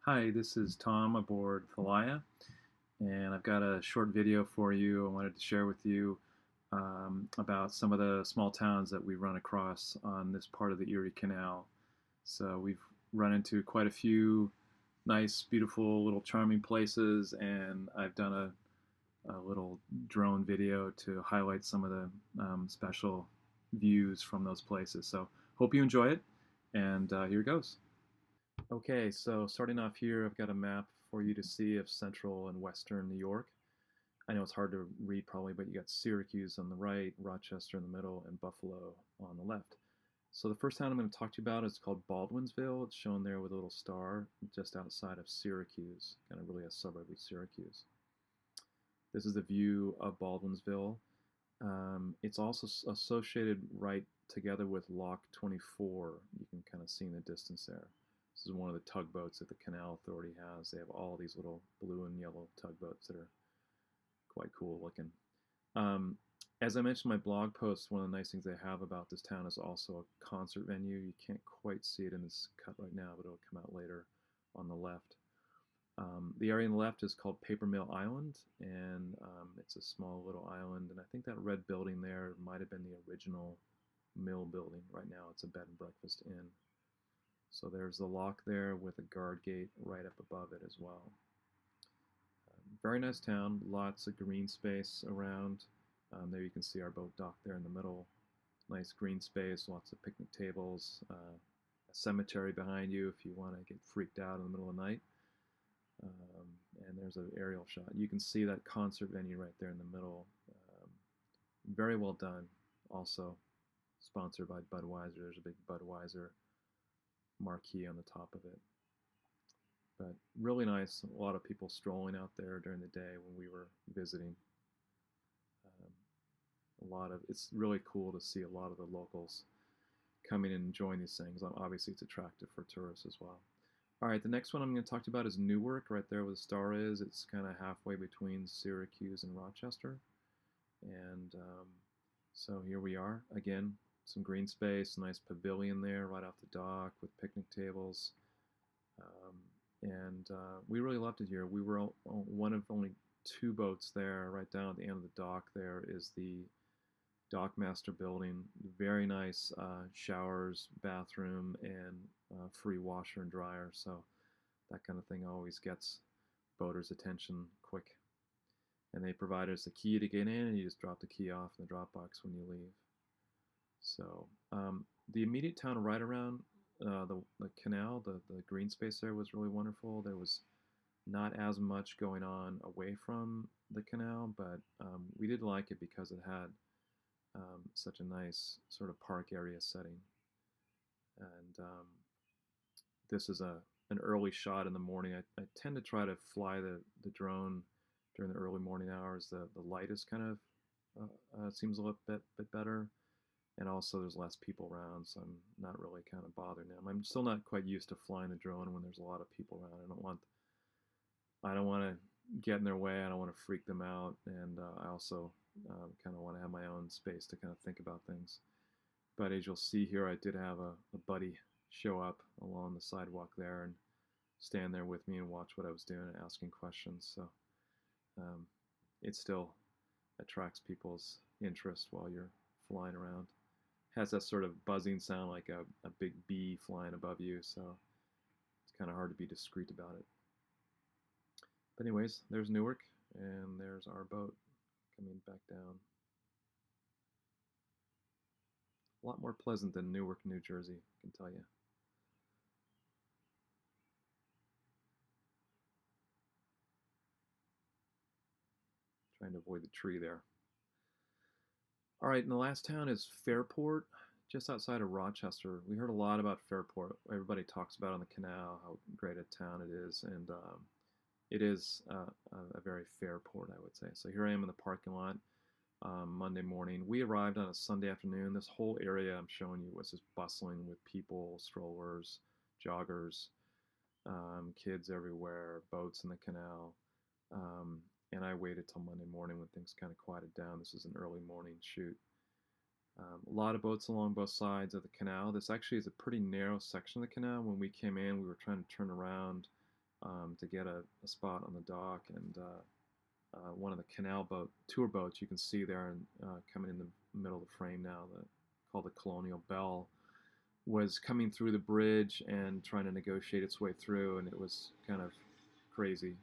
Hi, this is Tom aboard Thalia, and I've got a short video for you I wanted to share with you about some of the small towns that we run across on this part of the Erie Canal. So we've run into quite a few nice, beautiful, little charming places, and I've done a little drone video to highlight some of the special views from those places. So hope you enjoy it, and here it goes. Okay, so starting off here, I've got a map for you to see of central and western New York. I know it's hard to read probably, but you got Syracuse on the right, Rochester in the middle, and Buffalo on the left. So the first town I'm going to talk to you about is called Baldwinsville. It's shown there with a little star just outside of Syracuse, kind of really a suburb of Syracuse. This is the view of Baldwinsville. It's also associated right together with Lock 24. You can kind of see in the distance there. This is one of the tugboats that the Canal Authority has. They have all these little blue and yellow tugboats that are quite cool looking. Um, as I mentioned in my blog post, one of the nice things they have about this town is also a concert venue. You can't quite see it in this cut right now, but it'll come out later on the left. The area on the left is called Paper Mill Island, and it's a small little island. And I think that red building there might have been the original mill building. Right now it's a bed and breakfast inn. So there's the lock there with a guard gate right up above it as well. Very nice town, lots of green space around. There you can see our boat dock there in the middle. Nice green space, lots of picnic tables, a cemetery behind you if you want to get freaked out in the middle of the night. And there's an aerial shot. You can see that concert venue right there in the middle. Very well done. Also sponsored by Budweiser. There's a big Budweiser marquee on the top of it. But really nice. A lot of people strolling out there during the day when we were visiting. It's really cool to see a lot of the locals coming and enjoying these things. Obviously, it's attractive for tourists as well. All right, the next one I'm going to talk about is Newark, right there where the star is. It's kind of halfway between Syracuse and Rochester. And so here we are. Again, some green space, nice pavilion there right off the dock with picnic tables. We really loved it here. We were one of only two boats there. Right down at the end of the dock there is the Dockmaster building. Very nice showers, bathroom, and free washer and dryer. So that kind of thing always gets boaters' attention quick. And they provide us a key to get in, and you just drop the key off in the drop box when you leave. So the immediate town right around the canal, the green space there was really wonderful. There was not as much going on away from the canal, but we did like it because it had such a nice sort of park area setting. And this is an early shot in the morning. I tend to try to fly the drone during the early morning hours. The light is kind of seems a little bit better, and also there's less people around, so I'm not really kind of bothering them. I'm still not quite used to flying the drone when there's a lot of people around. I don't want to get in their way. I don't want to freak them out, and I also kind of want to have my own space to kind of think about things. But as you'll see here, I did have a buddy show up along the sidewalk there and stand there with me and watch what I was doing and asking questions. So it still attracts people's interest while you're flying around. Has that sort of buzzing sound like a big bee flying above you, so it's kind of hard to be discreet about it. But anyways, there's Newark, and there's our boat coming back down. A lot more pleasant than Newark, New Jersey, I can tell you. Trying to avoid the tree there. All right, and the last town is Fairport, just outside of Rochester. We heard a lot about Fairport. Everybody talks about on the canal how great a town it is, and it is a very fair port, I would say. So here I am in the parking lot Monday morning. We arrived on a Sunday afternoon. This whole area I'm showing you was just bustling with people, strollers, joggers, kids everywhere, boats in the canal. And I waited till Monday morning when things kind of quieted down. This is an early morning shoot. A lot of boats along both sides of the canal. This actually is a pretty narrow section of the canal. When we came in, we were trying to turn around to get a spot on the dock, and one of the canal boat tour boats you can see there, and coming in the middle of the frame now, called the Colonial Belle, was coming through the bridge and trying to negotiate its way through, and it was kind of crazy.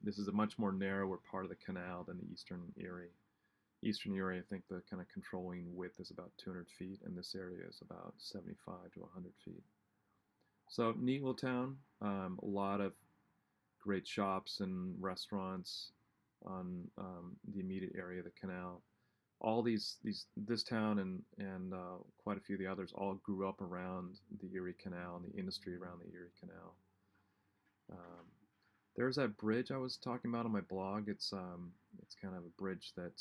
This is a much more narrower part of the canal than the Eastern Erie. Eastern Erie, I think the kind of controlling width is about 200 feet, and this area is about 75 to 100 feet. So neat little town, a lot of great shops and restaurants on the immediate area of the canal. All this town and quite a few of the others all grew up around the Erie Canal and the industry around the Erie Canal. There's that bridge I was talking about on my blog. It's kind of a bridge that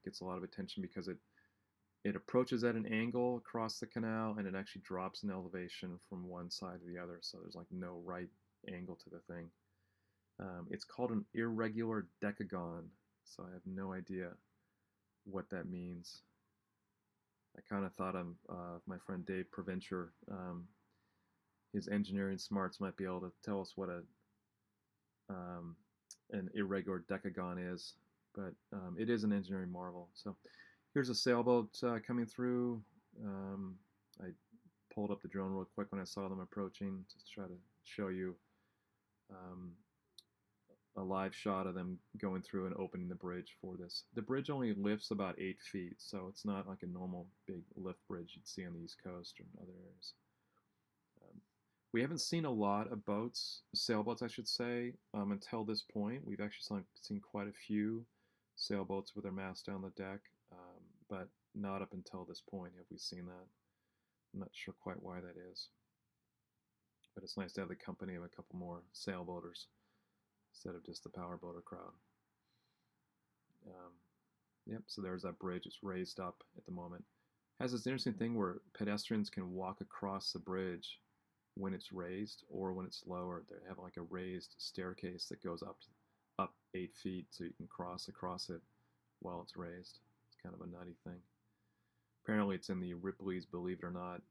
gets a lot of attention because it approaches at an angle across the canal, and it actually drops in elevation from one side to the other. So there's like no right angle to the thing. It's called an irregular decagon. So I have no idea what that means. I kind of thought of my friend Dave Provencher. His engineering smarts might be able to tell us what an irregular decagon is, but it is an engineering marvel. So here's a sailboat coming through. I pulled up the drone real quick when I saw them approaching to try to show you a live shot of them going through and opening the bridge for this. The bridge only lifts about 8 feet, so it's not like a normal big lift bridge you'd see on the East Coast or in other areas. We haven't seen a lot of boats, sailboats I should say, until this point. We've actually seen quite a few sailboats with their mast down the deck, but not up until this point have we seen that. I'm not sure quite why that is. But it's nice to have the company of a couple more sailboaters instead of just the powerboater crowd. Yep, so there's that bridge. It's raised up at the moment. It has this interesting thing where pedestrians can walk across the bridge when it's raised or when it's lower. They have like a raised staircase that goes up 8 feet, so you can cross across it while it's raised. It's kind of a nutty thing. Apparently it's in the Ripley's Believe It or Not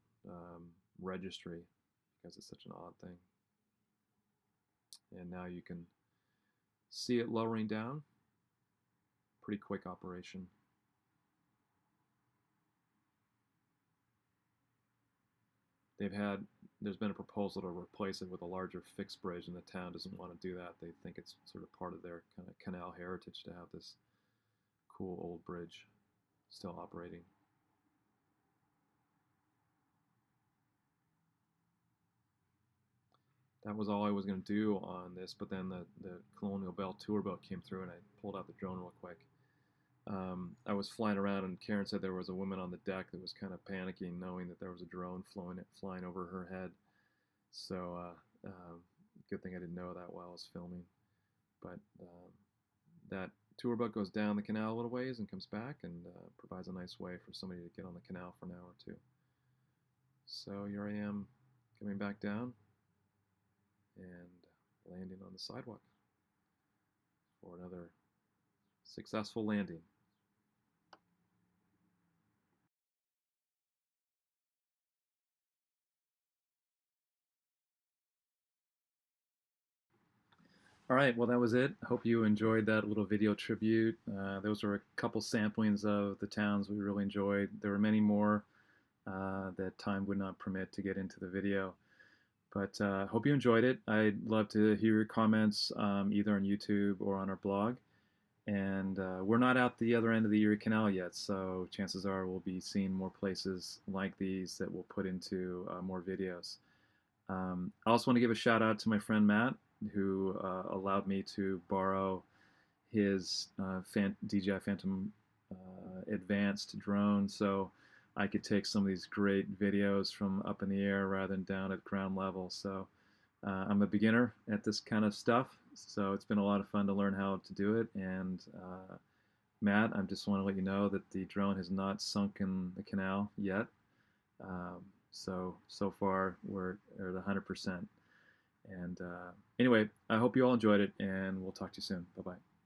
registry because it's such an odd thing. And now you can see it lowering down. Pretty quick operation. There's been a proposal to replace it with a larger fixed bridge, and the town doesn't want to do that. They think it's sort of part of their kind of canal heritage to have this cool old bridge still operating. That was all I was going to do on this, but then the Colonial Belle tour boat came through, and I pulled out the drone real quick. I was flying around, and Karen said there was a woman on the deck that was kind of panicking, knowing that there was a drone flying over her head. So good thing I didn't know that while I was filming. But that tour boat goes down the canal a little ways and comes back, and provides a nice way for somebody to get on the canal for an hour or two. So here I am coming back down and landing on the sidewalk for another successful landing. All right, well, that was it. Hope you enjoyed that little video tribute. Those were a couple samplings of the towns we really enjoyed. There were many more that time would not permit to get into the video. But hope you enjoyed it. I'd love to hear your comments either on YouTube or on our blog. And we're not out the other end of the Erie Canal yet, so chances are we'll be seeing more places like these that we'll put into more videos. I also want to give a shout out to my friend Matt, who allowed me to borrow his DJI Phantom Advanced drone so I could take some of these great videos from up in the air rather than down at ground level. So I'm a beginner at this kind of stuff, so it's been a lot of fun to learn how to do it. And Matt, I just want to let you know that the drone has not sunk in the canal yet. So far we're at 100%. And anyway, I hope you all enjoyed it, and we'll talk to you soon. Bye-bye.